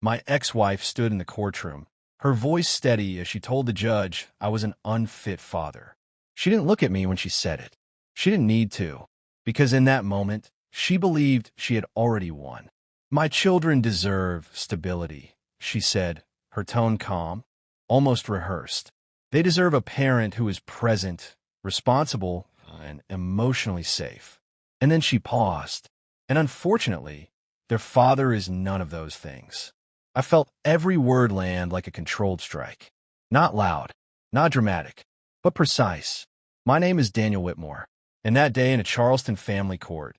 My ex-wife stood in the courtroom, her voice steady as she told the judge I was an unfit father. She didn't look at me when she said it. She didn't need to, because in that moment, she believed she had already won. My children deserve stability, she said, her tone calm, almost rehearsed. They deserve a parent who is present, responsible, and emotionally safe. And then she paused. And unfortunately, their father is none of those things. I felt every word land like a controlled strike. Not loud, not dramatic, but precise. My name is Daniel Whitmore, and that day in a Charleston family court,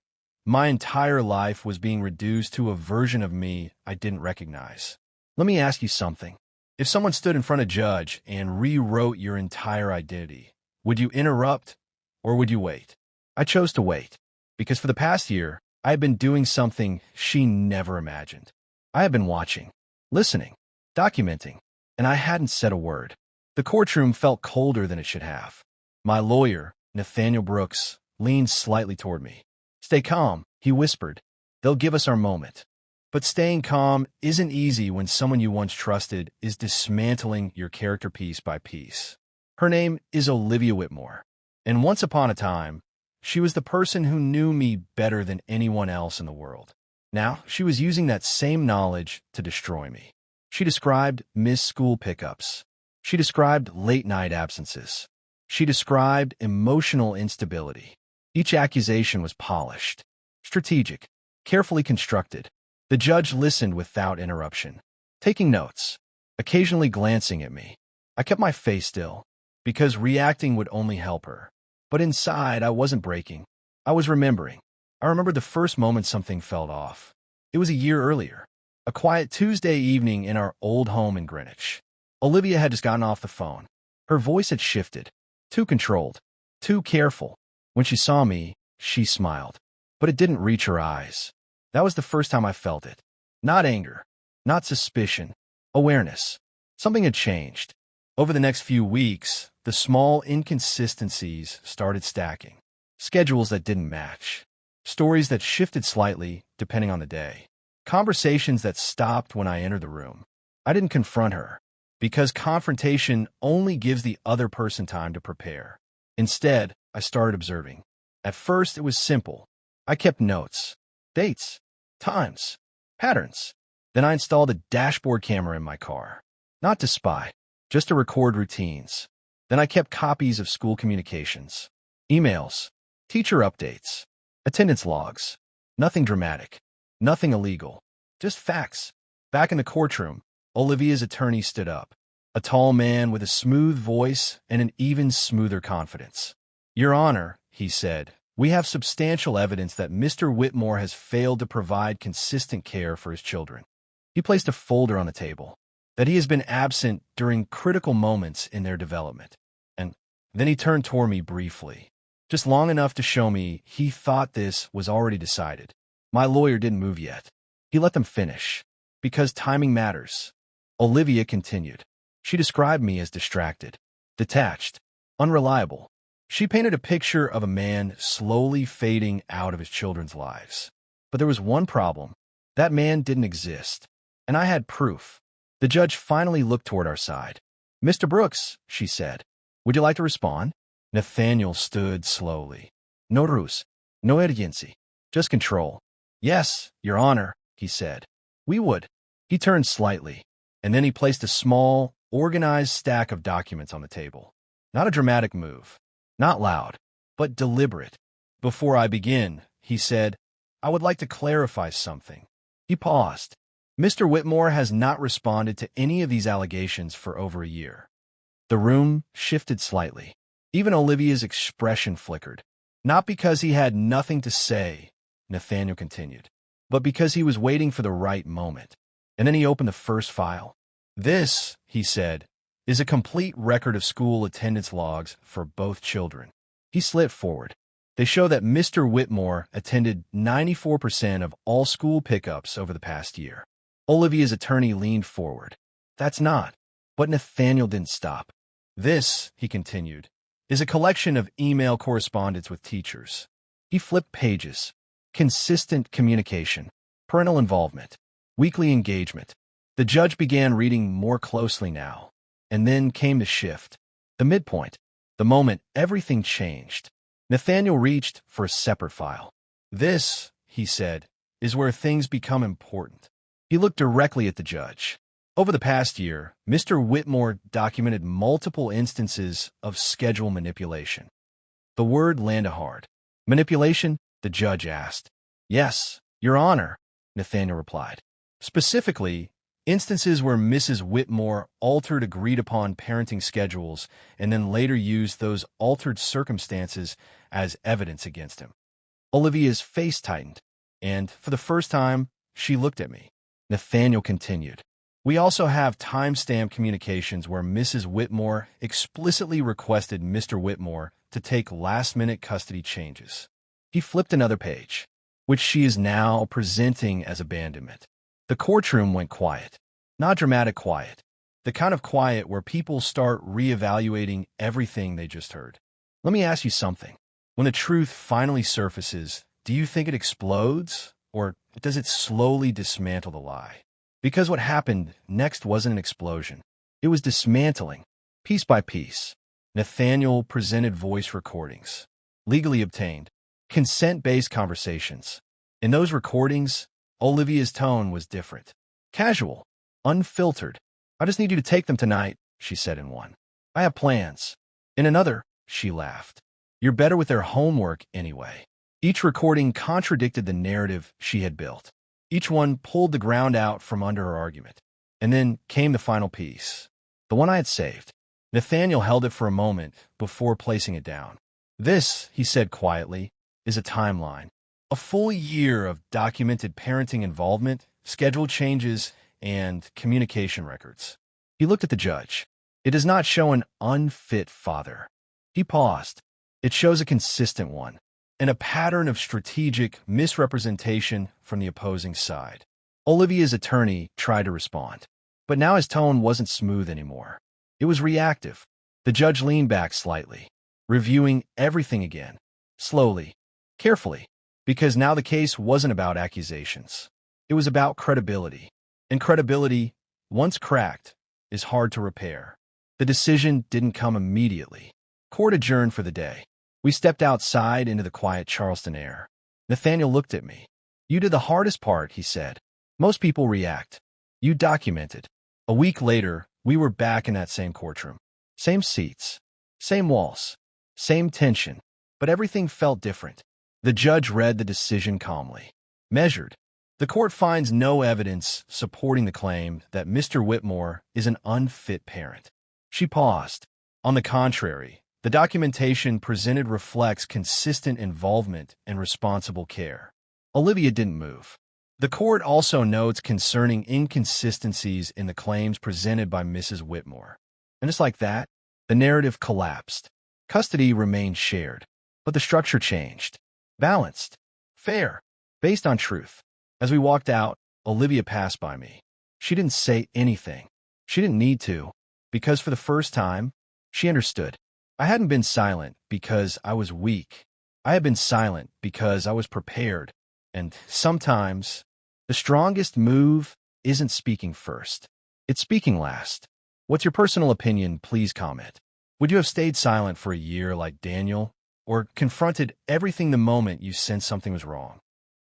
my entire life was being reduced to a version of me I didn't recognize. Let me ask you something. If someone stood in front of a judge and rewrote your entire identity, would you interrupt or would you wait? I chose to wait, because for the past year, I had been doing something she never imagined. I had been watching, listening, documenting, and I hadn't said a word. The courtroom felt colder than it should have. My lawyer, Nathaniel Brooks, leaned slightly toward me. "Stay calm," he whispered. "They'll give us our moment." But staying calm isn't easy when someone you once trusted is dismantling your character piece by piece. Her name is Olivia Whitmore, and once upon a time, she was the person who knew me better than anyone else in the world. Now, she was using that same knowledge to destroy me. She described missed school pickups. She described late-night absences. She described emotional instability. Each accusation was polished, strategic, carefully constructed. The judge listened without interruption, taking notes, occasionally glancing at me. I kept my face still, because reacting would only help her. But inside, I wasn't breaking. I was remembering. I remembered the first moment something felt off. It was a year earlier, a quiet Tuesday evening in our old home in Greenwich. Olivia had just gotten off the phone. Her voice had shifted, too controlled, too careful. When she saw me, she smiled, but it didn't reach her eyes. That was the first time I felt it. Not anger, not suspicion, awareness. Something had changed. Over the next few weeks, the small inconsistencies started stacking. Schedules that didn't match. Stories that shifted slightly depending on the day. Conversations that stopped when I entered the room. I didn't confront her, because confrontation only gives the other person time to prepare. Instead, I started observing. At first, it was simple. I kept notes, dates, times, patterns. Then I installed a dashboard camera in my car. Not to spy, just to record routines. Then I kept copies of school communications, emails, teacher updates, attendance logs. Nothing dramatic, nothing illegal, just facts. Back in the courtroom, Olivia's attorney stood up, a tall man with a smooth voice and an even smoother confidence. "Your Honor," he said, "we have substantial evidence that Mr. Whitmore has failed to provide consistent care for his children." He placed a folder on the table, that he has been absent during critical moments in their development. And then he turned toward me briefly, just long enough to show me he thought this was already decided. My lawyer didn't move yet. He let them finish, because timing matters. Olivia continued. She described me as distracted, detached, unreliable. She painted a picture of a man slowly fading out of his children's lives. But there was one problem. That man didn't exist, and I had proof. The judge finally looked toward our side. "Mr. Brooks," she said, "would you like to respond?" Nathaniel stood slowly. "No ruse, no urgency, just control." "Yes, Your Honor," he said. "We would." He turned slightly, and then he placed a small, organized stack of documents on the table. Not a dramatic move, not loud, but deliberate. "Before I begin," he said, "I would like to clarify something." He paused. "Mr. Whitmore has not responded to any of these allegations for over a year." The room shifted slightly. Even Olivia's expression flickered. "Not because he had nothing to say," Nathaniel continued, "but because he was waiting for the right moment." And then he opened the first file. "This," he said, "is a complete record of school attendance logs for both children." He slid forward. "They show that Mr. Whitmore attended 94% of all school pickups over the past year." Olivia's attorney leaned forward. "That's not." But Nathaniel didn't stop. "This," he continued, "is a collection of email correspondence with teachers." He flipped pages. Consistent communication, parental involvement, weekly engagement. The judge began reading more closely now, and then came the shift, the midpoint, the moment everything changed. Nathaniel reached for a separate file. "This," he said, "is where things become important." He looked directly at the judge. Over the past year, Mr. Whitmore documented multiple instances of schedule manipulation. The word landed hard. "Manipulation?" the judge asked. "Yes, Your Honor," Nathaniel replied. "Specifically, instances where Mrs. Whitmore altered agreed-upon parenting schedules and then later used those altered circumstances as evidence against him." Olivia's face tightened, and for the first time, she looked at me. Nathaniel continued. "We also have timestamp communications where Mrs. Whitmore explicitly requested Mr. Whitmore to take last-minute custody changes." He flipped another page, which she is now presenting as abandonment. The courtroom went quiet. Not dramatic quiet. The kind of quiet where people start reevaluating everything they just heard. Let me ask you something. When the truth finally surfaces, do you think it explodes, or does it slowly dismantle the lie? Because what happened next wasn't an explosion. It was dismantling, piece by piece. Nathaniel presented voice recordings, legally obtained, consent-based conversations. In those recordings, Olivia's tone was different. Casual, unfiltered. "I just need you to take them tonight," she said in one. "I have plans." In another, she laughed. "You're better with their homework anyway." Each recording contradicted the narrative she had built. Each one pulled the ground out from under her argument. And then came the final piece, the one I had saved. Nathaniel held it for a moment before placing it down. "This," he said quietly, "is a timeline. A full year of documented parenting involvement, schedule changes, and communication records." He looked at the judge. "It does not show an unfit father." He paused. "It shows a consistent one, and a pattern of strategic misrepresentation from the opposing side." Olivia's attorney tried to respond, but now his tone wasn't smooth anymore. It was reactive. The judge leaned back slightly, reviewing everything again, slowly, carefully, because now the case wasn't about accusations. It was about credibility. And credibility, once cracked, is hard to repair. The decision didn't come immediately. Court adjourned for the day. We stepped outside into the quiet Charleston air. Nathaniel looked at me. "You did the hardest part," he said. "Most people react. You documented." A week later, we were back in that same courtroom. Same seats, same walls, same tension, but everything felt different. The judge read the decision calmly. Measured. "The court finds no evidence supporting the claim that Mr. Whitmore is an unfit parent." She paused. "On the contrary, the documentation presented reflects consistent involvement and responsible care." Olivia didn't move. The court also notes concerning inconsistencies in the claims presented by Mrs. Whitmore. And just like that, the narrative collapsed. Custody remained shared, but the structure changed. Balanced, fair, based on truth. As we walked out, Olivia passed by me. She didn't say anything. She didn't need to, because for the first time, she understood. I hadn't been silent because I was weak. I had been silent because I was prepared. And sometimes, the strongest move isn't speaking first. It's speaking last. What's your personal opinion? Please comment. Would you have stayed silent for a year like Daniel, or confronted everything the moment you sensed something was wrong?